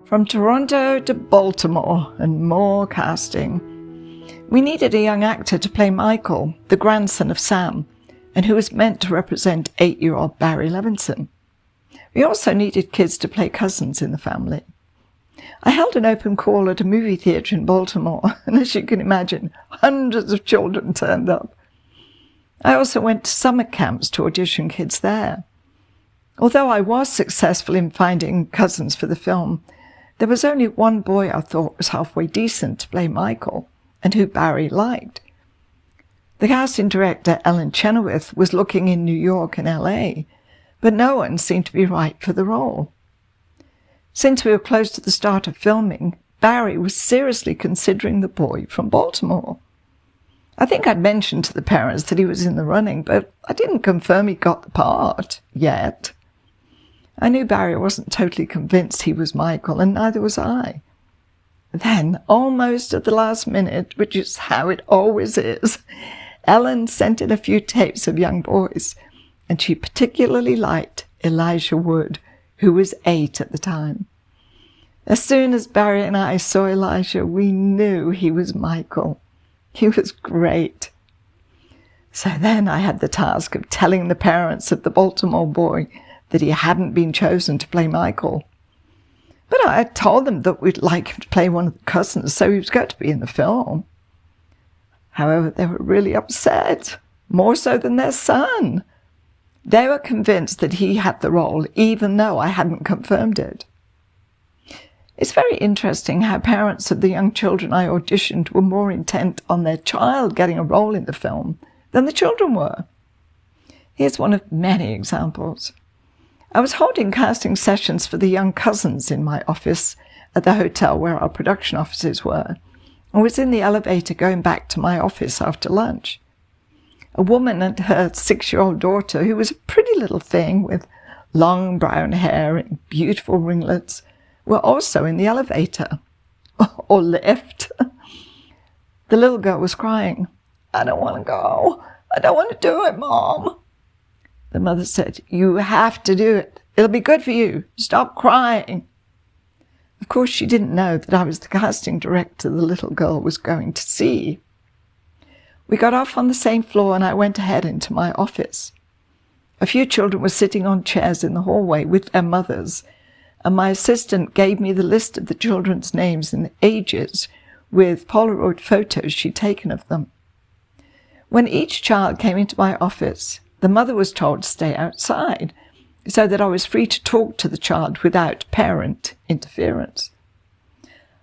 From Toronto to Baltimore and more casting. We needed a young actor to play Michael, the grandson of Sam, and who was meant to represent 8-year-old Barry Levinson. We also needed kids to play cousins in the family. I held an open call at a movie theatre in Baltimore, and as you can imagine, hundreds of children turned up. I also went to summer camps to audition kids there. Although I was successful in finding cousins for the film, there was only one boy I thought was halfway decent to play Michael, and who Barry liked. The casting director, Ellen Chenoweth, was looking in New York and LA, but no one seemed to be right for the role. Since we were close to the start of filming, Barry was seriously considering the boy from Baltimore. I think I'd mentioned to the parents that he was in the running, but I didn't confirm he got the part yet. I knew Barry wasn't totally convinced he was Michael, and neither was I. Then, almost at the last minute, which is how it always is, Ellen sent in a few tapes of young boys, and she particularly liked Elijah Wood, who was 8 at the time. As soon as Barry and I saw Elijah, we knew he was Michael. He was great. So then I had the task of telling the parents of the Baltimore boy that he hadn't been chosen to play Michael. But I had told them that we'd like him to play one of the cousins, so he was going to be in the film. However, they were really upset, more so than their son. They were convinced that he had the role, even though I hadn't confirmed it. It's very interesting how parents of the young children I auditioned were more intent on their child getting a role in the film than the children were. Here's one of many examples. I was holding casting sessions for the young cousins in my office at the hotel where our production offices were, and was in the elevator going back to my office after lunch. A woman and her 6-year-old daughter, who was a pretty little thing with long brown hair and beautiful ringlets, were also in the elevator, or lift. The little girl was crying. "I don't want to go. I don't want to do it, Mom." The mother said, "You have to do it. It'll be good for you. Stop crying." Of course, she didn't know that I was the casting director the little girl was going to see. We got off on the same floor and I went ahead into my office. A few children were sitting on chairs in the hallway with their mothers, and my assistant gave me the list of the children's names and ages with Polaroid photos she'd taken of them. When each child came into my office, the mother was told to stay outside, so that I was free to talk to the child without parent interference.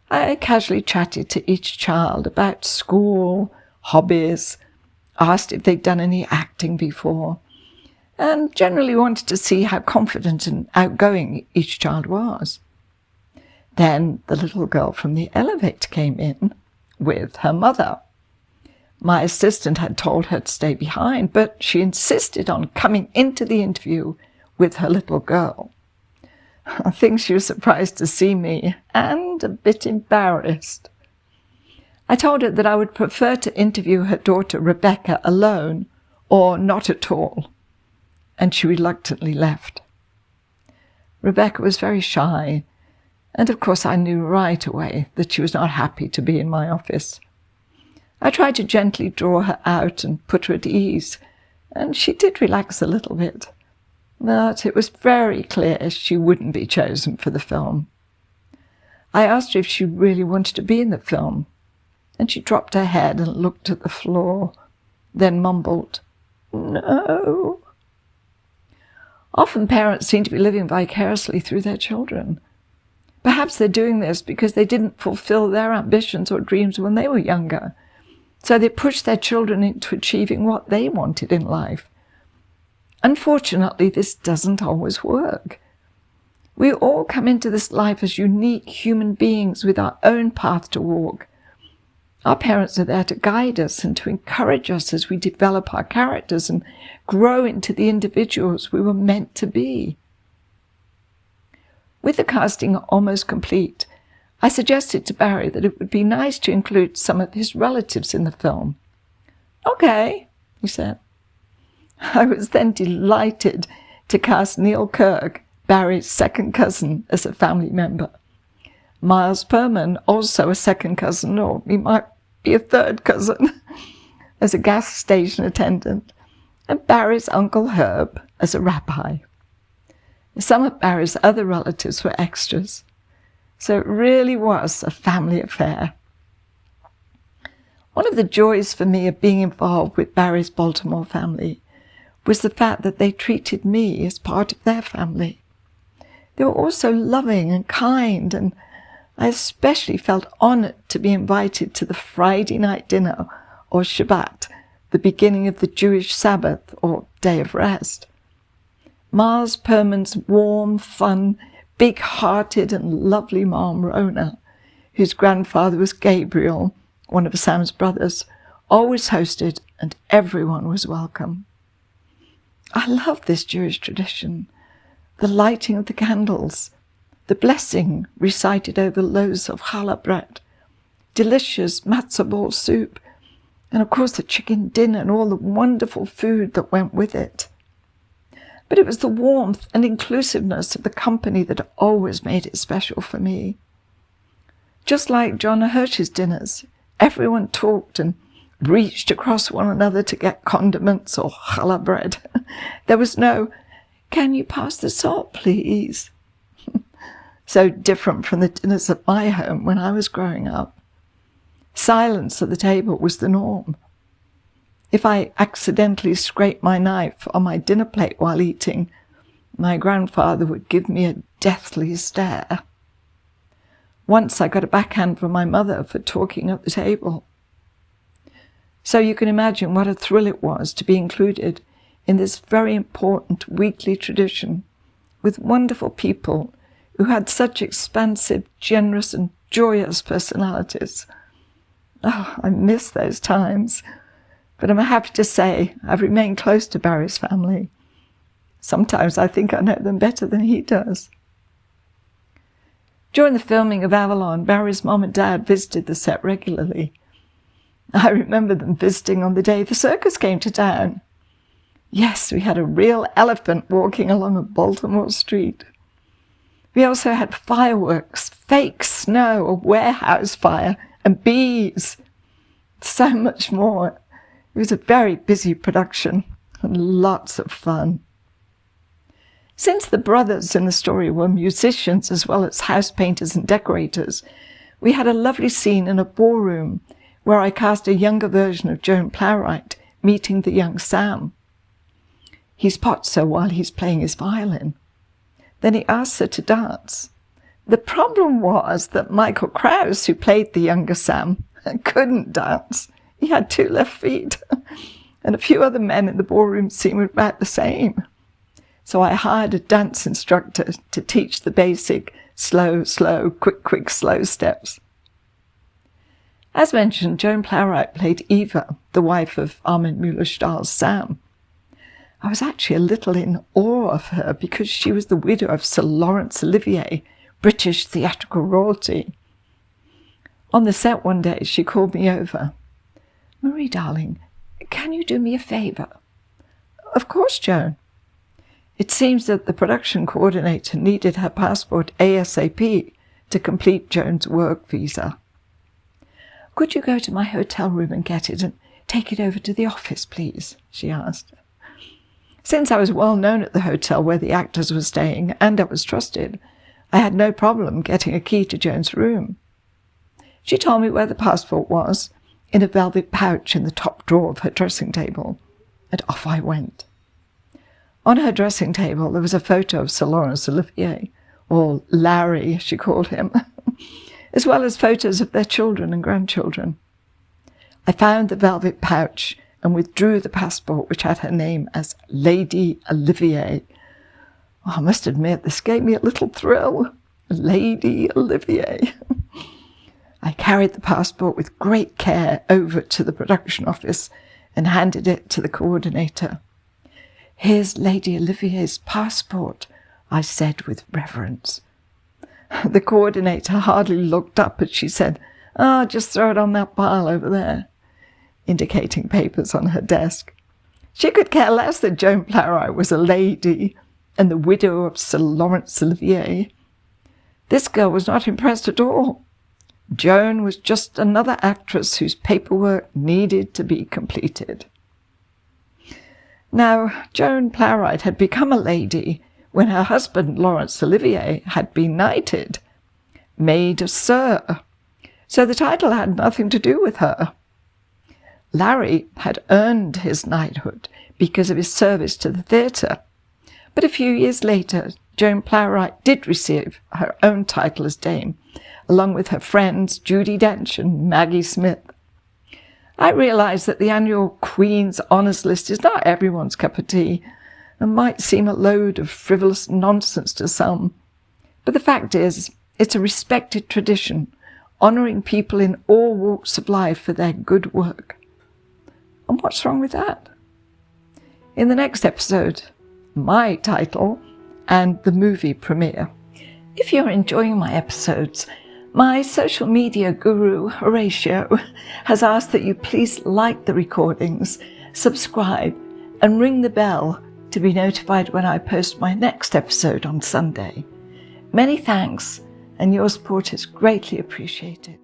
I casually chatted to each child about school, hobbies, asked if they'd done any acting before, and generally wanted to see how confident and outgoing each child was. Then the little girl from the elevator came in with her mother. My assistant had told her to stay behind, but she insisted on coming into the interview with her little girl. I think she was surprised to see me and a bit embarrassed. I told her that I would prefer to interview her daughter Rebecca alone or not at all, and she reluctantly left. Rebecca was very shy, and of course I knew right away that she was not happy to be in my office. I tried to gently draw her out and put her at ease, and she did relax a little bit. But it was very clear she wouldn't be chosen for the film. I asked her if she really wanted to be in the film, and she dropped her head and looked at the floor, then mumbled, "No." Often parents seem to be living vicariously through their children. Perhaps they're doing this because they didn't fulfill their ambitions or dreams when they were younger, so they push their children into achieving what they wanted in life. Unfortunately, this doesn't always work. We all come into this life as unique human beings with our own path to walk. Our parents are there to guide us and to encourage us as we develop our characters and grow into the individuals we were meant to be. With the casting almost complete, I suggested to Barry that it would be nice to include some of his relatives in the film. "Okay," he said. I was then delighted to cast Neil Kirk, Barry's second cousin, as a family member. Miles Perman, also a second cousin, or he might be a third cousin, as a gas station attendant, and Barry's Uncle Herb as a rabbi. Some of Barry's other relatives were extras, so it really was a family affair. One of the joys for me of being involved with Barry's Baltimore family was the fact that they treated me as part of their family. They were also loving and kind, and I especially felt honoured to be invited to the Friday night dinner, or Shabbat, the beginning of the Jewish Sabbath, or Day of Rest. Miles Perman's warm, fun, big-hearted and lovely mom, Rona, whose grandfather was Gabriel, one of Sam's brothers, always hosted, and everyone was welcome. I love this Jewish tradition, the lighting of the candles, the blessing recited over loaves of challah bread, delicious matzah ball soup, and of course the chicken dinner and all the wonderful food that went with it. But it was the warmth and inclusiveness of the company that always made it special for me. Just like John Hirsch's dinners, everyone talked and reached across one another to get condiments or challah bread. There was no, "Can you pass the salt, please?" So different from the dinners at my home when I was growing up. Silence at the table was the norm. If I accidentally scraped my knife on my dinner plate while eating, my grandfather would give me a deathly stare. Once I got a backhand from my mother for talking at the table. So you can imagine what a thrill it was to be included in this very important weekly tradition with wonderful people who had such expansive, generous and joyous personalities. Oh, I miss those times, but I'm happy to say I've remained close to Barry's family. Sometimes I think I know them better than he does. During the filming of Avalon, Barry's mom and dad visited the set regularly. I remember them visiting on the day the circus came to town. Yes, we had a real elephant walking along a Baltimore street. We also had fireworks, fake snow, a warehouse fire, and bees. So much more. It was a very busy production and lots of fun. Since the brothers in the story were musicians as well as house painters and decorators, we had a lovely scene in a ballroom where I cast a younger version of Joan Plowright meeting the young Sam. He spots her while he's playing his violin. Then he asks her to dance. The problem was that Michael Krause, who played the younger Sam, couldn't dance. He had 2 left feet, and a few other men in the ballroom seemed about the same. So I hired a dance instructor to teach the basic slow, slow, quick, quick, slow steps. As mentioned, Joan Plowright played Eva, the wife of Armin Mueller-Stahl's Sam. I was actually a little in awe of her because she was the widow of Sir Laurence Olivier, British theatrical royalty. On the set one day, she called me over. "Marie, darling, can you do me a favour?" "Of course, Joan." It seems that the production coordinator needed her passport ASAP to complete Joan's work visa. "Could you go to my hotel room and get it and take it over to the office, please?" she asked. Since I was well known at the hotel where the actors were staying and I was trusted, I had no problem getting a key to Joan's room. She told me where the passport was, in a velvet pouch in the top drawer of her dressing table, and off I went. On her dressing table there was a photo of Sir Laurence Olivier, or Larry, she called him, as well as photos of their children and grandchildren. I found the velvet pouch and withdrew the passport, which had her name as Lady Olivier. Oh, I must admit, this gave me a little thrill. Lady Olivier. I carried the passport with great care over to the production office and handed it to the coordinator. "Here's Lady Olivier's passport," I said with reverence. The coordinator hardly looked up as she said, "Just throw it on that pile over there," indicating papers on her desk. She could care less that Joan Plowright was a lady and the widow of Sir Laurence Olivier. This girl was not impressed at all. Joan was just another actress whose paperwork needed to be completed. Now, Joan Plowright had become a lady when her husband, Laurence Olivier, had been knighted, made a Sir, so the title had nothing to do with her. Larry had earned his knighthood because of his service to the theatre, but a few years later, Joan Plowright did receive her own title as Dame, along with her friends Judi Dench and Maggie Smith. I realise that the annual Queen's Honours List is not everyone's cup of tea, and might seem a load of frivolous nonsense to some, but the fact is, it's a respected tradition, honouring people in all walks of life for their good work. And what's wrong with that? In the next episode, my title and the movie premiere. If you're enjoying my episodes, my social media guru, Horatio, has asked that you please like the recordings, subscribe, and ring the bell to be notified when I post my next episode on Sunday. Many thanks, and your support is greatly appreciated.